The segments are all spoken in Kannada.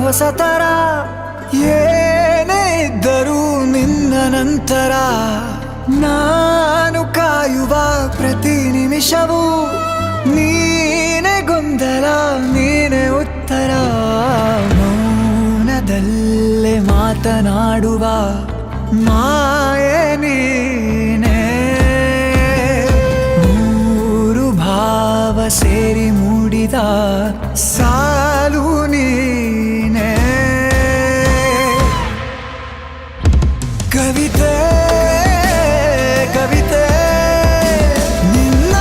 ಹೊಸತರ ಏನೇ ಇದ್ದರೂ ನಿನ್ನ ನಂತರ ನಾನು ಕಾಯುವ ಪ್ರತಿ ನಿಮಿಷವೂ ನೀನೆ ಗೊಂದಲ ನೀನೆ ಉತ್ತರ ಮೌನದಲ್ಲೇ ಮಾತನಾಡುವ ಮಾಯೆ ನೀನೆ ಮೂರು ಭಾವ ಸೇರಿ ಮೂಡಿದ ಸಾಲು ನೀನೆ ಕವಿತೆ ಕವಿತೆ ನಿನ್ನ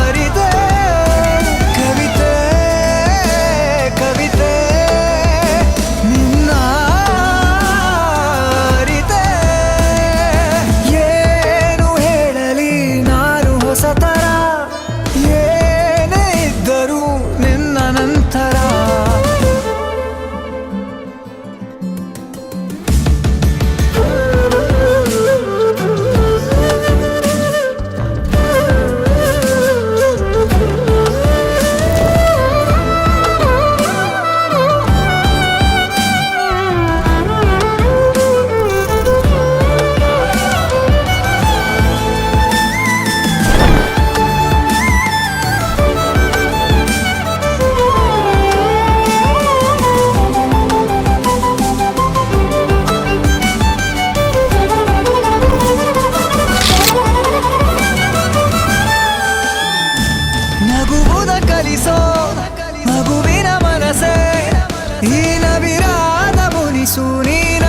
ಅರಿತೆ ಕವಿತೆ ಕವಿತೆ ನಿನ್ನ ಅರಿತೆ ಏನು ಹೇಳಲಿ ನಾನು ಹೊಸತರ ಏನೇ ಇದ್ದರೂ ನಿನ್ನ ನಂತರ ನಗುವುದ ಕಲಿಸೋ ಮಗುವಿನ ಮನಸೆ ಈ ನವಿರಾದ ಮುನಿಸು ನೀನ